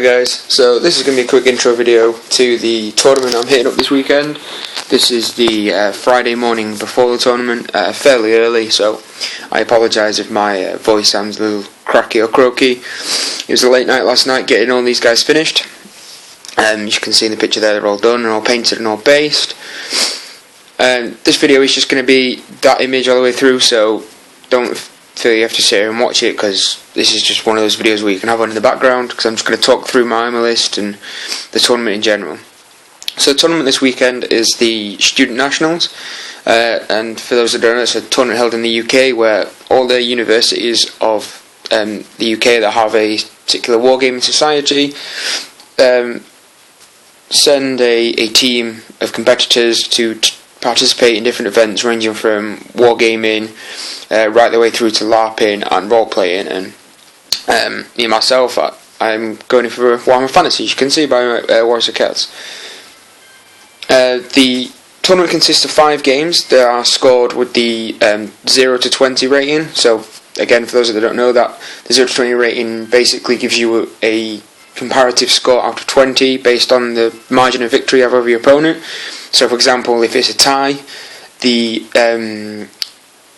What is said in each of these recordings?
guys, so this is going to be a quick intro video to the tournament I'm hitting up this weekend. This is the Friday morning before the tournament, fairly early, so I apologise if my voice sounds a little cracky or croaky. It was a late night last night getting all these guys finished. You can see in the picture there they're all done and all painted and all based. This video is just going to be that image all the way through, so don't feel you have to sit here and watch it, because this is just one of those videos where you can have on in the background, because I'm just going to talk through my IMA list and the tournament in general. So the tournament this weekend is the Student Nationals, and for those that don't know, it's a tournament held in the UK where all the universities of the UK that have a particular wargaming society send a team of competitors to participate in different events ranging from wargaming right the way through to LARPing and role-playing. And me myself, I'm going in for Warhammer Fantasy, as you can see by Warriors of Chaos. The tournament consists of 5 games. They are scored with the 0 to 20 rating. So again, for those that don't know, that the 0 to 20 rating basically gives you a comparative score out of 20 based on the margin of victory you have over your opponent. So for example, if it's a tie, the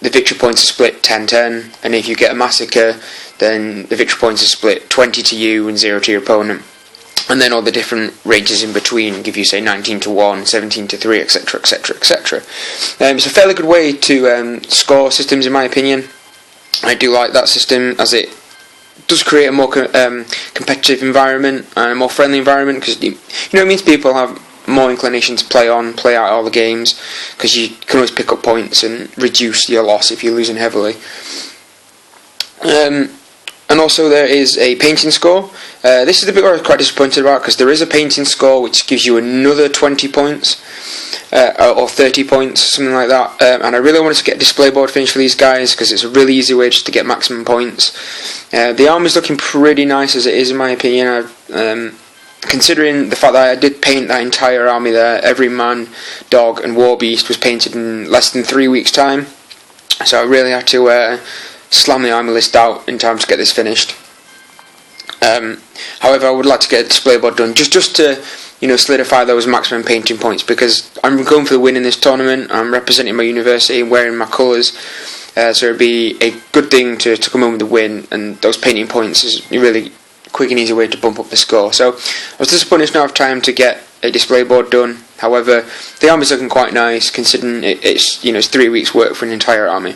victory points are split 10-10, and if you get a massacre, then the victory points are split 20 to you and 0 to your opponent. And then all the different ranges in between give you, say, 19 to 1, 17 to 3, etc, etc, etc. It's a fairly good way to score systems, in my opinion. I do like that system, as it does create a more competitive environment and a more friendly environment, because it means people have more inclination to play out all the games, because you can always pick up points and reduce your loss if you're losing heavily. And also there is a painting score. This is the bit where I was quite disappointed about, because there is a painting score which gives you another 20 points or 30 points, something like that. And I really wanted to get a display board finish for these guys, because it's a really easy way just to get maximum points. The armor's looking pretty nice as it is, in my opinion. Considering the fact that I did paint that entire army there, every man, dog and war beast was painted in less than 3 weeks' time. So I really had to slam the army list out in time to get this finished. However, I would like to get a display board done just to solidify those maximum painting points, because I'm going for the win in this tournament. I'm representing my university and wearing my colours, so it'd be a good thing to come home with the win, and those painting points is really quick and easy way to bump up the score. So I was disappointed to not have time to get a display board done. However, the army's looking quite nice, considering it's 3 weeks work for an entire army.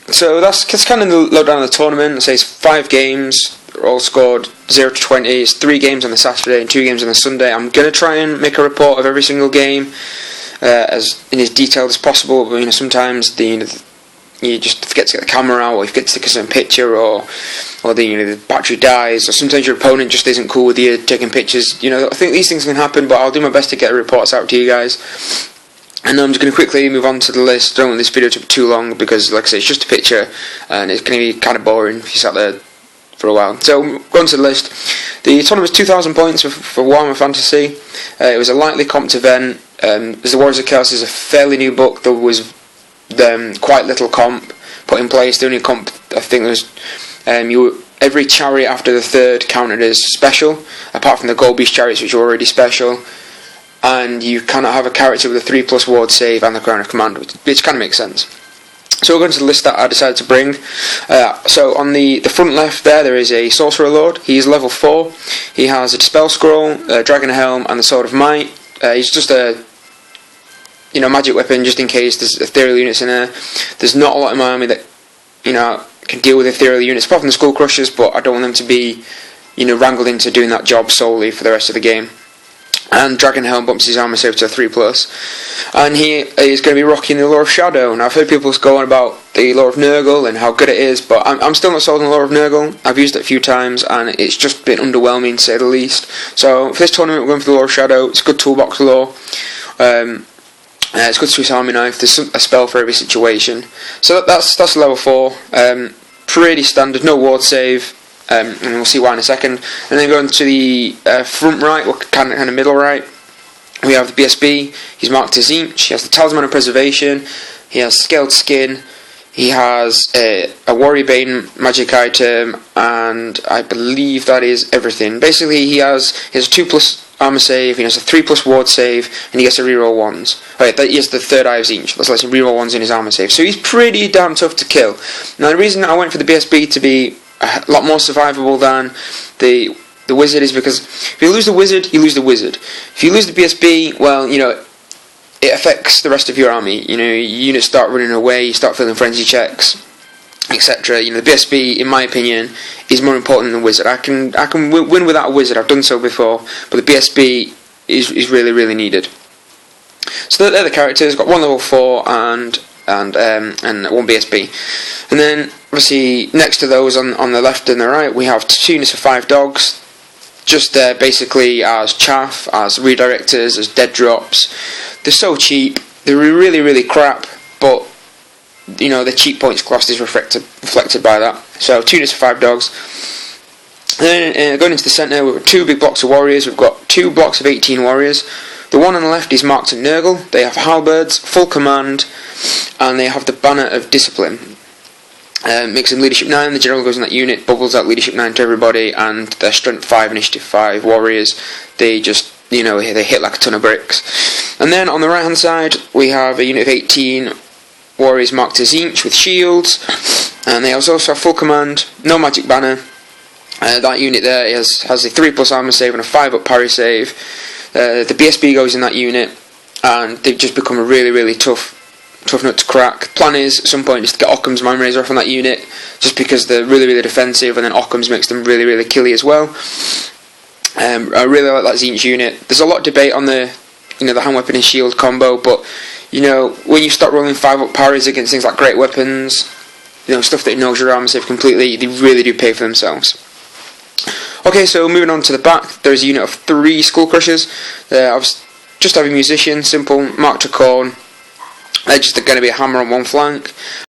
So that's kind of the lowdown of the tournament. Say it's 5 games, they're all scored 0 to 20. It's 3 games on the Saturday and 2 games on the Sunday. I'm going to try and make a report of every single game as detailed as possible, but sometimes you just forget to get the camera out, or you forget to take a certain picture, or the battery dies, or sometimes your opponent just isn't cool with you taking pictures. I think these things can happen, but I'll do my best to get the reports out to you guys. And I'm just going to quickly move on to the list. I don't want this video to be too long, because, like I say, it's just a picture, and it's going to be kind of boring if you sat there for a while. So, going to the list. The tournament was 2,000 points for Warhammer Fantasy. It was a lightly comped event. As the Warriors of Chaos is a fairly new book, there was quite little comp put in place. The only comp I think was every chariot after the 3rd counted as special, apart from the Gold Beast chariots, which were already special. And you cannot have a character with a 3+ ward save and the Crown of Command, which kind of makes sense. So we're going to the list that I decided to bring. So on the front left there is a Sorcerer Lord. He's level 4. He has a Dispel Scroll, a Dragon Helm, and the Sword of Might. He's just a magic weapon, just in case there's ethereal units in there. There's not a lot in my army that can deal with ethereal units, apart from the Skull Crushers, but I don't want them to be wrangled into doing that job solely for the rest of the game. And Dragon Helm bumps his armor save to a 3+, and he is going to be rocking the Lore of Shadow. Now, I've heard people going about the Lore of Nurgle and how good it is, but I'm still not sold on the Lore of Nurgle. I've used it a few times, and it's just been underwhelming, to say the least. So for this tournament, we're going for the Lore of Shadow. It's a good toolbox lore. It's good Swiss Army knife. There's a spell for every situation. So that's level 4. Pretty standard, no ward save. And we'll see why in a second. And then going to the front right, or kind of middle right, we have the BSB. He's marked as Tzeentch. He has the Talisman of Preservation. He has Scaled Skin. He has a Warrior Bane magic item, and I believe that is everything. Basically, he has a 2+ armor save, he has a 3+ ward save, and he gets to reroll ones. Right, he has the third Eye of Tzeentch. That lets him reroll ones in his armor save. So he's pretty damn tough to kill. Now, the reason I went for the BSB to be a lot more survivable than the Wizard is because if you lose the Wizard, you lose the Wizard. If you lose the BSB, well, it affects the rest of your army. Units start running away, you start feeling frenzy checks, etc. The BSB, in my opinion, is more important than the Wizard. I can win without a Wizard. I've done so before, but the BSB is really, really needed. So they're the characters. Got one level 4 and one BSB, and then obviously next to those on the left and the right, we have 2 units of 5 dogs. Just basically as chaff, as redirectors, as dead drops. They're so cheap. They're really, really crap, but the cheap points cost is reflected by that. So 2 units of 5 dogs. And then going into the centre, we've got 2 big blocks of warriors. We've got 2 blocks of 18 warriors. The one on the left is marked to Nurgle. They have halberds, full command, and they have the banner of discipline. Makes them leadership 9, the general goes in that unit, bubbles out leadership 9 to everybody, and their strength 5, initiative 5 warriors, they just, they hit like a ton of bricks. And then on the right hand side, we have a unit of 18 warriors marked to Tzeentch with shields, and they also have full command, no magic banner. That unit there has a 3+ armor save and a 5+ parry save. The BSB goes in that unit, and they've just become a really, really tough nut to crack. Plan is at some point just to get Occam's Man Razor off on that unit, just because they're really, really defensive, and then Occam's makes them really, really killy as well. I really like that Tzeentch unit. There's a lot of debate on the hand weapon and shield combo, but when you start rolling 5+ parries against things like great weapons, stuff that ignores your armor save completely, they really do pay for themselves. Okay, so moving on to the back, there's a unit of 3 Skull Crushers. I was just have a musician, simple, marked to Khorne. They're just going to be a hammer on one flank.